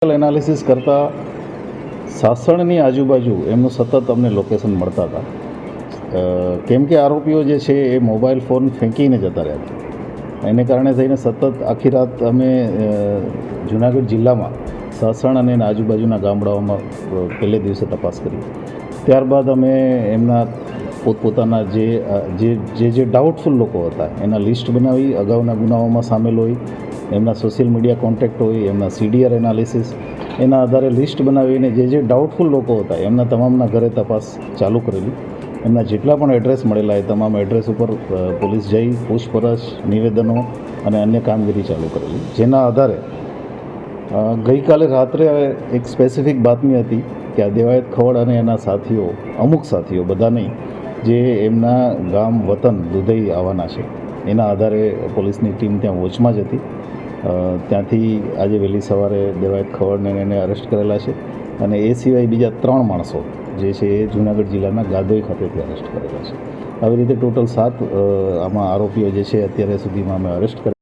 Analysis કરતાં સાસણની આજુબાજુ એમનું સતત અમને લોકેશન મળતા હતા, કેમ કે આરોપીઓ જે છે એ મોબાઈલ ફોન ફેંકીને જતા રહ્યા હતા. એને કારણે થઈને સતત આખી રાત અમે જુનાગઢ જિલ્લામાં સાસણ અને એના આજુબાજુના ગામડાઓમાં પહેલે દિવસે તપાસ કરી. ત્યારબાદ અમે એમના પોતપોતાના જે ડાઉટફુલ લોકો હતા એના લિસ્ટ બનાવી, અગાઉના ગુનાઓમાં સામેલ હોય, એમના સોશિયલ મીડિયા કોન્ટેક્ટ હોય, એમના CDR એનાલિસિસ, એના આધારે લિસ્ટ બનાવીને જે ડાઉટફુલ લોકો હતા એમના તમામના ઘરે તપાસ ચાલુ કરેલી. એમના જેટલા પણ એડ્રેસ મળેલા એ તમામ એડ્રેસ ઉપર પોલીસ જઈ પૂછપરછ, નિવેદનો અને અન્ય કામગીરી ચાલુ કરેલી. જેના આધારે ગઈકાલે રાત્રે એક સ્પેસિફિક બાતમી હતી કે આ દેવાયત ખવડ અને એના સાથીઓ, અમુક સાથીઓ, બધા નહીં, જે એમના ગામ વતન દુધઈ આવવાના છે. એના આધારે પોલીસની ટીમ ત્યાં વોચમાં જ હતી. ત્યાંથી આજે વહેલી સવારે દેવાયત ખવડને એને અરેસ્ટ કરેલા છે અને એ સિવાય બીજા 3 માણસો જે છે એ જૂનાગઢ જિલ્લાના ગાદોઈ ખાતેથી અરેસ્ટ કરેલા છે. આવી રીતે ટોટલ 7 આમાં આરોપીઓ જે છે અત્યારે સુધીમાં અમે અરેસ્ટ કરેલા.